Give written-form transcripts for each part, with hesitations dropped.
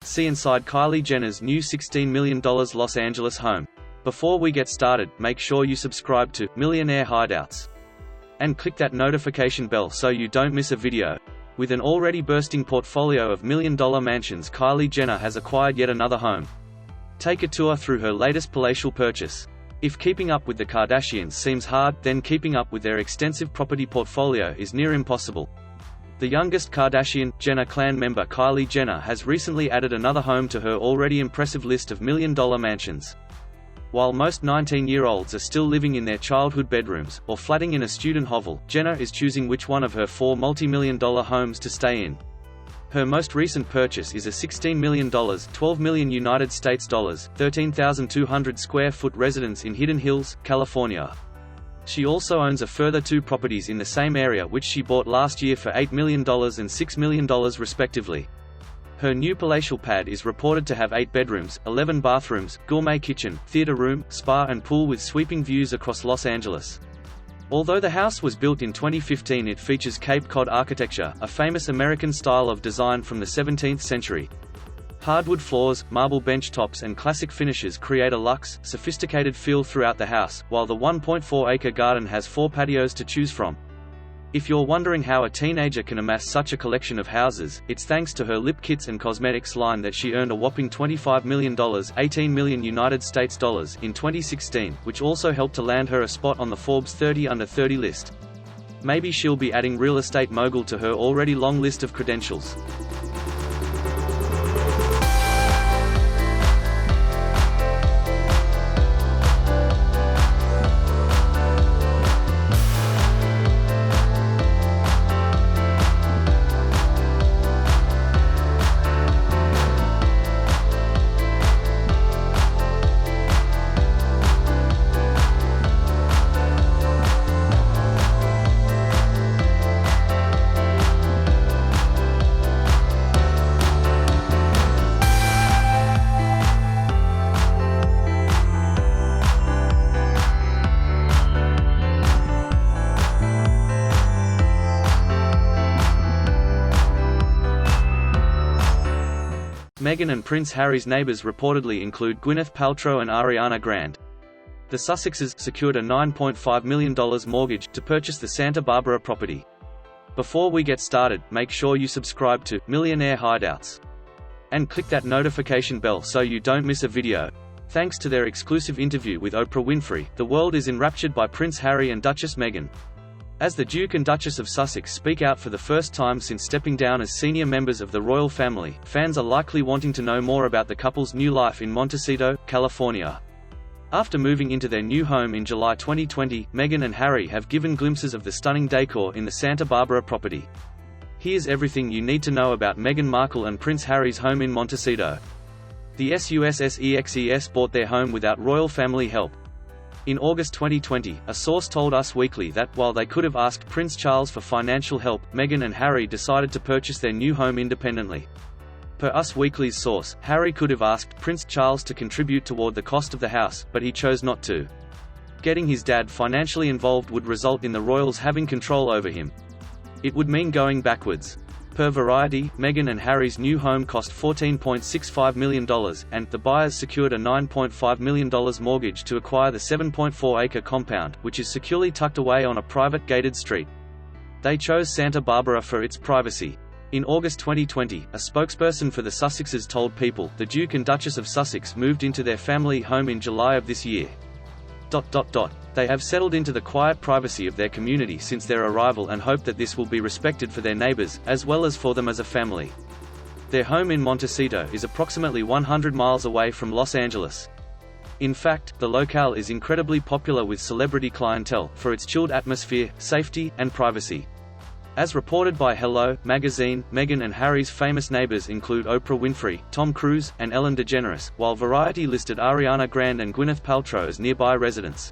See inside Kylie Jenner's new $16 million Los Angeles home. Before we get started, make sure you subscribe to Millionaire Hideouts and click that notification bell so you don't miss a video. With an already bursting portfolio of million-dollar mansions, Kylie Jenner has acquired yet another home. Take a tour through her latest palatial purchase. If keeping up with the Kardashians seems hard, then keeping up with their extensive property portfolio is near impossible. The youngest Kardashian, Jenner clan member Kylie Jenner has recently added another home to her already impressive list of million-dollar mansions. While most 19-year-olds are still living in their childhood bedrooms, or flatting in a student hovel, Jenner is choosing which one of her 4 multi-million-dollar homes to stay in. Her most recent purchase is a $16 million (12 million United States dollars, 13,200 square foot residence in Hidden Hills, California. She also owns a further 2 properties in the same area which she bought last year for $8 million and $6 million respectively. Her new palatial pad is reported to have 8 bedrooms, 11 bathrooms, gourmet kitchen, theater room, spa and pool with sweeping views across Los Angeles. Although the house was built in 2015, it features Cape Cod architecture, a famous American style of design from the 17th century. Hardwood floors, marble bench tops and classic finishes create a luxe, sophisticated feel throughout the house, while the 1.4-acre garden has 4 patios to choose from. If you're wondering how a teenager can amass such a collection of houses, it's thanks to her lip kits and cosmetics line that she earned a whopping $25 million (18 million United States dollars) in 2016, which also helped to land her a spot on the Forbes 30 Under 30 list. Maybe she'll be adding real estate mogul to her already long list of credentials. Meghan and Prince Harry's neighbors reportedly include Gwyneth Paltrow and Ariana Grande. The Sussexes secured a $9.5 million mortgage to purchase the Santa Barbara property. Before we get started, make sure you subscribe to Millionaire Hideouts and click that notification bell so you don't miss a video. Thanks to their exclusive interview with Oprah Winfrey, the world is enraptured by Prince Harry and Duchess Meghan. As the Duke and Duchess of Sussex speak out for the first time since stepping down as senior members of the royal family, fans are likely wanting to know more about the couple's new life in Montecito, California. After moving into their new home in July 2020, Meghan and Harry have given glimpses of the stunning decor in the Santa Barbara property. Here's everything you need to know about Meghan Markle and Prince Harry's home in Montecito. The Sussexes bought their home without royal family help. In August 2020, a source told Us Weekly that, while they could have asked Prince Charles for financial help, Meghan and Harry decided to purchase their new home independently. Per Us Weekly's source, Harry could have asked Prince Charles to contribute toward the cost of the house, but he chose not to. Getting his dad financially involved would result in the royals having control over him. It would mean going backwards. Per Variety, Meghan and Harry's new home cost $14.65 million, and the buyers secured a $9.5 million mortgage to acquire the 7.4-acre compound, which is securely tucked away on a private gated street. They chose Santa Barbara for its privacy. In August 2020, a spokesperson for the Sussexes told People, the Duke and Duchess of Sussex moved into their family home in July of this year. They have settled into the quiet privacy of their community since their arrival and hope that this will be respected for their neighbors, as well as for them as a family. Their home in Montecito is approximately 100 miles away from Los Angeles. In fact, the locale is incredibly popular with celebrity clientele, for its chilled atmosphere, safety, and privacy. As reported by Hello magazine, Meghan and Harry's famous neighbors include Oprah Winfrey, Tom Cruise, and Ellen DeGeneres, while Variety listed Ariana Grande and Gwyneth Paltrow as nearby residents.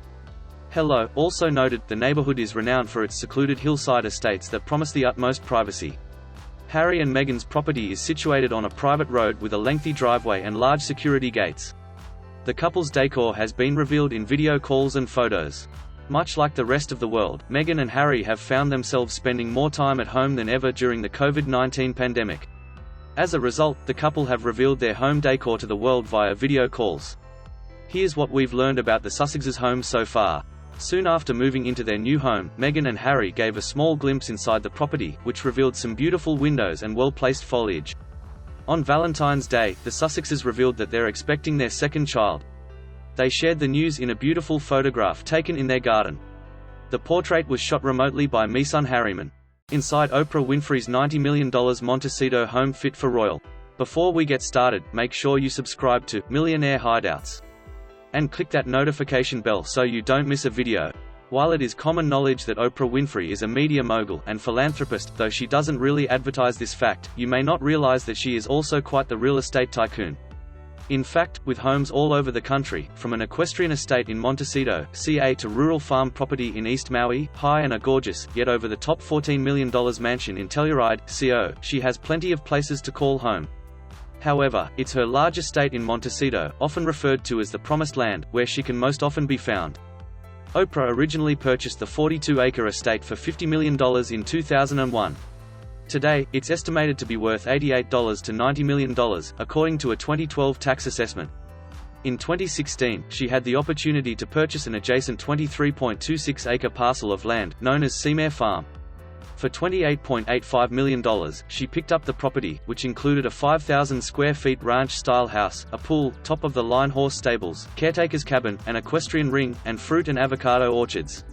Hello also noted, the neighborhood is renowned for its secluded hillside estates that promise the utmost privacy. Harry and Meghan's property is situated on a private road with a lengthy driveway and large security gates. The couple's decor has been revealed in video calls and photos. Much like the rest of the world, Meghan and Harry have found themselves spending more time at home than ever during the COVID-19 pandemic. As a result, the couple have revealed their home decor to the world via video calls. Here's what we've learned about the Sussexes' home so far. Soon after moving into their new home, Meghan and Harry gave a small glimpse inside the property, which revealed some beautiful windows and well-placed foliage. On Valentine's Day, the Sussexes revealed that they're expecting their second child. They shared the news in a beautiful photograph taken in their garden. The portrait was shot remotely by Misun Harriman. Inside Oprah Winfrey's $90 million Montecito home fit for royal. Before we get started, make sure you subscribe to Millionaire Hideouts and click that notification bell so you don't miss a video. While it is common knowledge that Oprah Winfrey is a media mogul and philanthropist, though she doesn't really advertise this fact, you may not realize that she is also quite the real estate tycoon. In fact, with homes all over the country, from an equestrian estate in Montecito, CA to rural farm property in East Maui, high and a gorgeous, yet over-the-top $14 million mansion in Telluride, CO, she has plenty of places to call home. However, it's her large estate in Montecito, often referred to as the Promised Land, where she can most often be found. Oprah originally purchased the 42-acre estate for $50 million in 2001. Today, it's estimated to be worth $88 to $90 million, according to a 2012 tax assessment. In 2016, she had the opportunity to purchase an adjacent 23.26-acre parcel of land, known as Seamare Farm. For $28.85 million, she picked up the property, which included a 5,000 square feet ranch-style house, a pool, top-of-the-line horse stables, caretaker's cabin, an equestrian ring, and fruit and avocado orchards.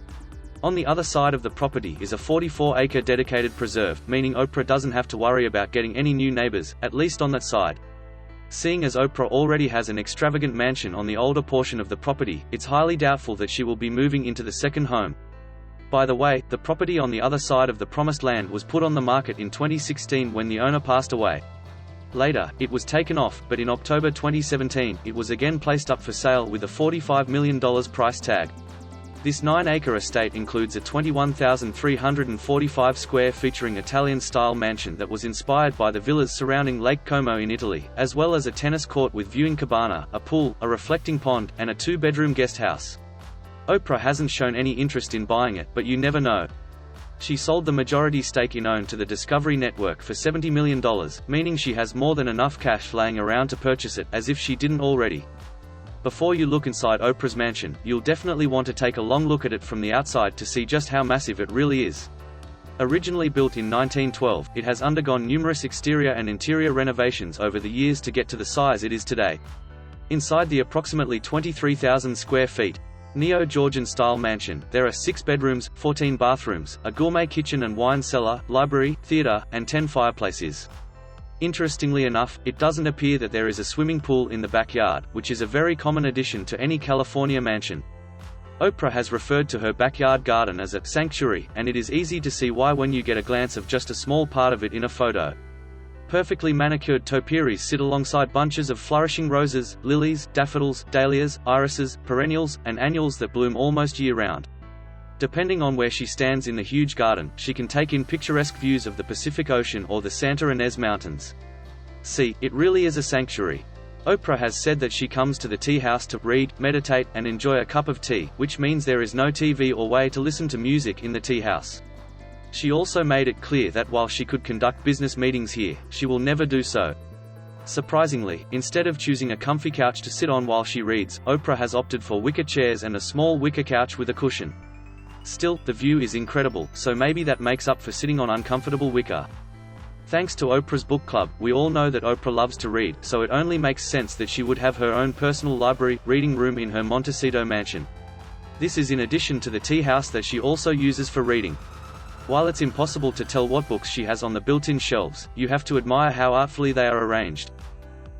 On the other side of the property is a 44-acre dedicated preserve, meaning Oprah doesn't have to worry about getting any new neighbors, at least on that side. Seeing as Oprah already has an extravagant mansion on the older portion of the property, it's highly doubtful that she will be moving into the second home. By the way, the property on the other side of the Promised Land was put on the market in 2016 when the owner passed away. Later, it was taken off, but in October 2017, it was again placed up for sale with a $45 million price tag. This 9-acre estate includes a 21,345 square featuring Italian-style mansion that was inspired by the villas surrounding Lake Como in Italy, as well as a tennis court with viewing cabana, a pool, a reflecting pond, and a 2-bedroom guest house. Oprah hasn't shown any interest in buying it, but you never know. She sold the majority stake in OWN to the Discovery Network for $70 million, meaning she has more than enough cash laying around to purchase it, as if she didn't already. Before you look inside Oprah's mansion, you'll definitely want to take a long look at it from the outside to see just how massive it really is. Originally built in 1912, it has undergone numerous exterior and interior renovations over the years to get to the size it is today. Inside the approximately 23,000 square feet, Neo-Georgian-style mansion, there are 6 bedrooms, 14 bathrooms, a gourmet kitchen and wine cellar, library, theater, and 10 fireplaces. Interestingly enough, it doesn't appear that there is a swimming pool in the backyard, which is a very common addition to any California mansion. Oprah has referred to her backyard garden as a sanctuary, and it is easy to see why when you get a glance of just a small part of it in a photo. Perfectly manicured topiaries sit alongside bunches of flourishing roses, lilies, daffodils, dahlias, irises, perennials, and annuals that bloom almost year-round. Depending on where she stands in the huge garden, she can take in picturesque views of the Pacific Ocean or the Santa Ynez Mountains. See, it really is a sanctuary. Oprah has said that she comes to the tea house to read, meditate, and enjoy a cup of tea, which means there is no TV or way to listen to music in the tea house. She also made it clear that while she could conduct business meetings here, she will never do so. Surprisingly, instead of choosing a comfy couch to sit on while she reads, Oprah has opted for wicker chairs and a small wicker couch with a cushion. Still, the view is incredible, so maybe that makes up for sitting on uncomfortable wicker. Thanks to Oprah's book club, we all know that Oprah loves to read, so it only makes sense that she would have her own personal library, reading room in her Montecito mansion. This is in addition to the tea house that she also uses for reading. While it's impossible to tell what books she has on the built-in shelves, you have to admire how artfully they are arranged.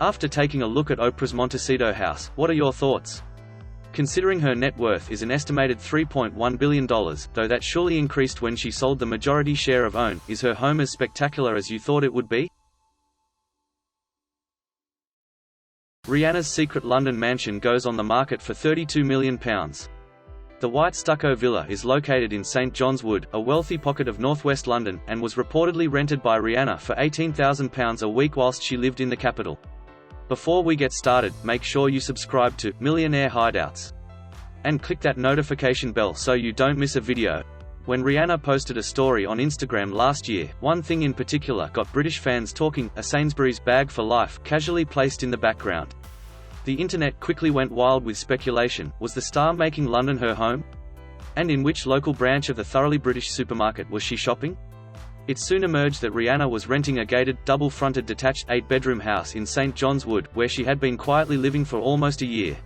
After taking a look at Oprah's Montecito house, what are your thoughts? Considering her net worth is an estimated $3.1 billion, though that surely increased when she sold the majority share of OWN, is her home as spectacular as you thought it would be? Rihanna's secret London mansion goes on the market for £32 million. The white stucco villa is located in St John's Wood, a wealthy pocket of northwest London, and was reportedly rented by Rihanna for £18,000 a week whilst she lived in the capital. Before we get started, make sure you subscribe to Millionaire Hideouts and click that notification bell so you don't miss a video. When Rihanna posted a story on Instagram last year, one thing in particular got British fans talking: a Sainsbury's bag for life casually placed in the background. The internet quickly went wild with speculation. Was the star making London her home? And in which local branch of the thoroughly British supermarket was she shopping? It soon emerged that Rihanna was renting a gated, double-fronted detached 8-bedroom house in St John's Wood, where she had been quietly living for almost a year.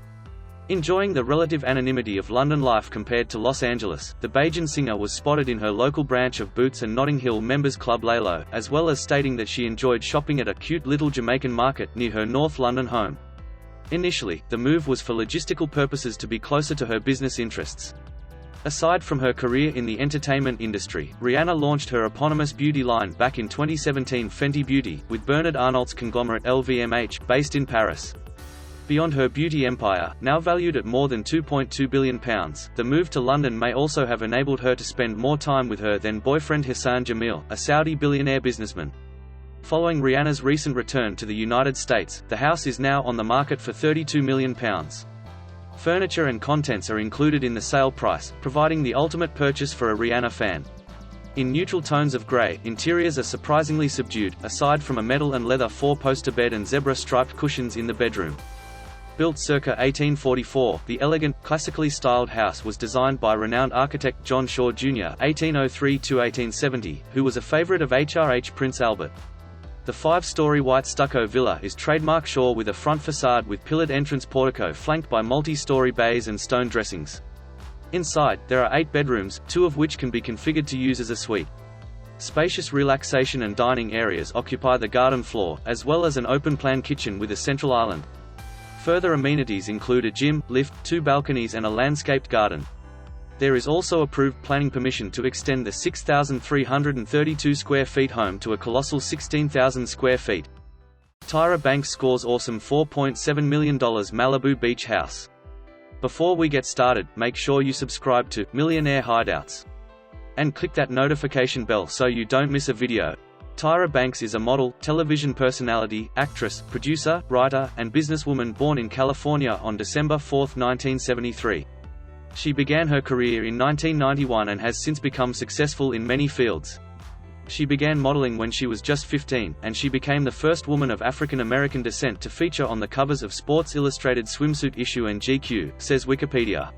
Enjoying the relative anonymity of London life compared to Los Angeles, the Bajan singer was spotted in her local branch of Boots and Notting Hill members club Lalo, as well as stating that she enjoyed shopping at a cute little Jamaican market near her North London home. Initially, the move was for logistical purposes to be closer to her business interests. Aside from her career in the entertainment industry, Rihanna launched her eponymous beauty line back in 2017, Fenty Beauty, with Bernard Arnault's conglomerate LVMH, based in Paris. Beyond her beauty empire, now valued at more than £2.2 billion, the move to London may also have enabled her to spend more time with her then-boyfriend Hassan Jameel, a Saudi billionaire businessman. Following Rihanna's recent return to the United States, the house is now on the market for £32 million. Furniture and contents are included in the sale price, providing the ultimate purchase for a Rihanna fan. In neutral tones of grey, interiors are surprisingly subdued, aside from a metal and leather 4-poster bed and zebra-striped cushions in the bedroom. Built circa 1844, the elegant, classically styled house was designed by renowned architect John Shaw Jr. (1803–1870), who was a favourite of HRH Prince Albert. The 5-story white stucco villa is trademark Shaw, with a front facade with pillared entrance portico flanked by multi-story bays and stone dressings. Inside, there are 8 bedrooms, 2 of which can be configured to use as a suite. Spacious relaxation and dining areas occupy the garden floor, as well as an open-plan kitchen with a central island. Further amenities include a gym, lift, 2 balconies and a landscaped garden. There is also approved planning permission to extend the 6,332 square feet home to a colossal 16,000 square feet. Tyra Banks scores awesome $4.7 million Malibu beach house. Before we get started, make sure you subscribe to Millionaire Hideouts and click that notification bell so you don't miss a video. Tyra Banks is a model, television personality, actress, producer, writer, and businesswoman born in California on December 4, 1973. She began her career in 1991 and has since become successful in many fields. She began modeling when she was just 15, and she became the first woman of African American descent to feature on the covers of Sports Illustrated swimsuit issue and GQ, says Wikipedia.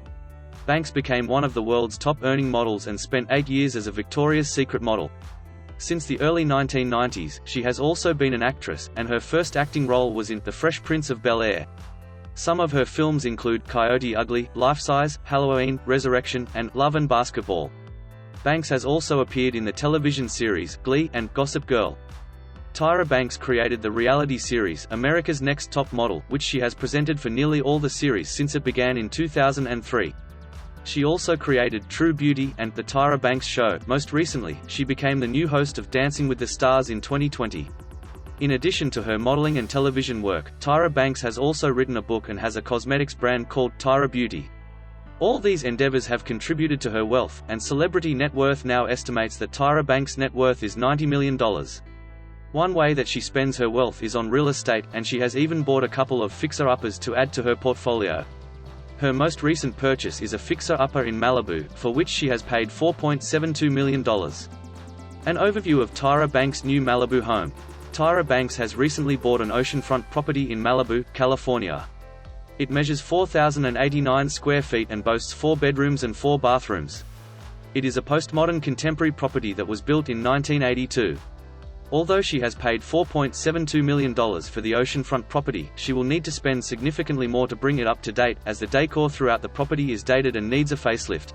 Banks became one of the world's top-earning models and spent 8 years as a Victoria's Secret model. Since the early 1990s, she has also been an actress, and her first acting role was in The Fresh Prince of Bel-Air. Some of her films include Coyote Ugly, Life Size, Halloween, Resurrection, and Love and Basketball. Banks has also appeared in the television series Glee and Gossip Girl. Tyra Banks created the reality series America's Next Top Model, which she has presented for nearly all the series since it began in 2003. She also created True Beauty and The Tyra Banks Show. Most recently, she became the new host of Dancing with the Stars in 2020. In addition to her modeling and television work, Tyra Banks has also written a book and has a cosmetics brand called Tyra Beauty. All these endeavors have contributed to her wealth, and Celebrity Net Worth now estimates that Tyra Banks' net worth is $90 million. One way that she spends her wealth is on real estate, and she has even bought a couple of fixer-uppers to add to her portfolio. Her most recent purchase is a fixer-upper in Malibu, for which she has paid $4.72 million. An overview of Tyra Banks' new Malibu home. Tyra Banks has recently bought an oceanfront property in Malibu, California. It measures 4,089 square feet and boasts 4 bedrooms and 4 bathrooms. It is a postmodern contemporary property that was built in 1982. Although she has paid $4.72 million for the oceanfront property, she will need to spend significantly more to bring it up to date, as the decor throughout the property is dated and needs a facelift.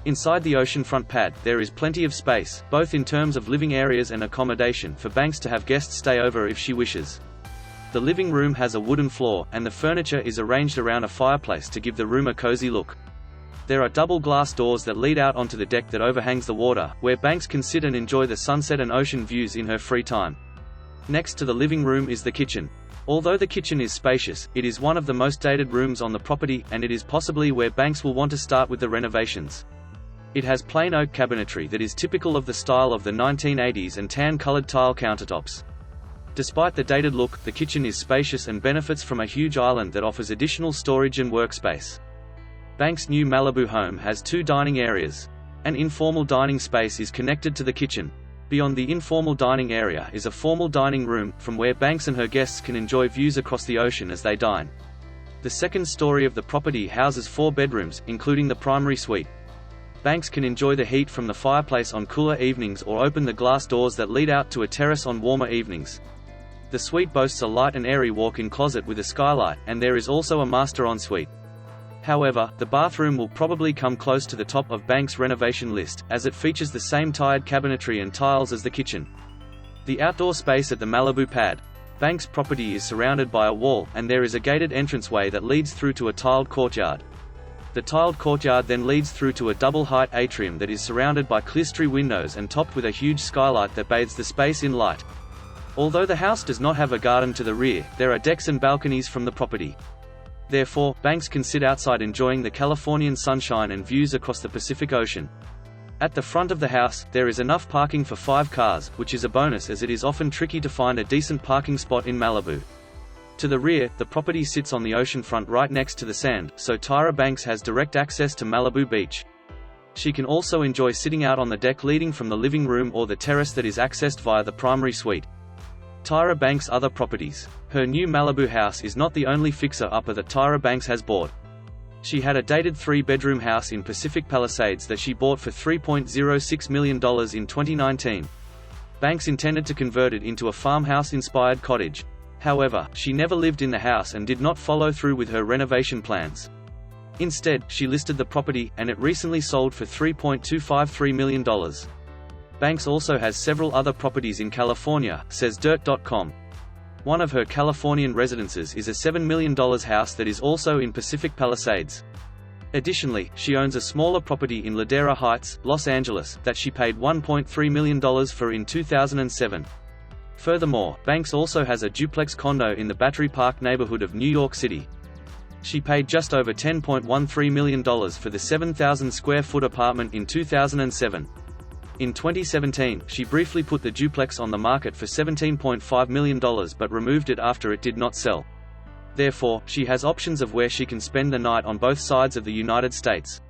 Inside the oceanfront pad, there is plenty of space, both in terms of living areas and accommodation, for Banks to have guests stay over if she wishes. The living room has a wooden floor, and the furniture is arranged around a fireplace to give the room a cozy look. There are double glass doors that lead out onto the deck that overhangs the water, where Banks can sit and enjoy the sunset and ocean views in her free time. Next to the living room is the kitchen. Although the kitchen is spacious, it is one of the most dated rooms on the property, and it is possibly where Banks will want to start with the renovations. It has plain oak cabinetry that is typical of the style of the 1980s and tan-colored tile countertops. Despite the dated look, the kitchen is spacious and benefits from a huge island that offers additional storage and workspace. Banks' new Malibu home has 2 dining areas. An informal dining space is connected to the kitchen. Beyond the informal dining area is a formal dining room, from where Banks and her guests can enjoy views across the ocean as they dine. The second story of the property houses 4 bedrooms, including the primary suite. Banks can enjoy the heat from the fireplace on cooler evenings or open the glass doors that lead out to a terrace on warmer evenings. The suite boasts a light and airy walk-in closet with a skylight, and there is also a master ensuite. However, the bathroom will probably come close to the top of Banks' renovation list, as it features the same tired cabinetry and tiles as the kitchen. The outdoor space at the Malibu pad. Banks' property is surrounded by a wall, and there is a gated entranceway that leads through to a tiled courtyard. The tiled courtyard then leads through to a double-height atrium that is surrounded by clerestory windows and topped with a huge skylight that bathes the space in light. Although the house does not have a garden to the rear, there are decks and balconies from the property. Therefore, Banks can sit outside enjoying the Californian sunshine and views across the Pacific Ocean. At the front of the house, there is enough parking for 5 cars, which is a bonus as it is often tricky to find a decent parking spot in Malibu. To the rear, the property sits on the ocean front right next to the sand, so Tyra Banks has direct access to Malibu Beach. She can also enjoy sitting out on the deck leading from the living room or the terrace that is accessed via the primary suite. Tyra Banks' other properties. Her new Malibu house is not the only fixer-upper that Tyra Banks has bought. She had a dated 3-bedroom house in Pacific Palisades that she bought for $3.06 million in 2019. Banks intended to convert it into a farmhouse-inspired cottage. However, she never lived in the house and did not follow through with her renovation plans. Instead, she listed the property, and it recently sold for $3.253 million. Banks also has several other properties in California, says Dirt.com. One of her Californian residences is a $7 million house that is also in Pacific Palisades. Additionally, she owns a smaller property in Ladera Heights, Los Angeles, that she paid $1.3 million for in 2007. Furthermore, Banks also has a duplex condo in the Battery Park neighborhood of New York City. She paid just over $10.13 million for the 7,000-square-foot apartment in 2007. In 2017, she briefly put the duplex on the market for $17.5 million but removed it after it did not sell. Therefore, she has options of where she can spend the night on both sides of the United States.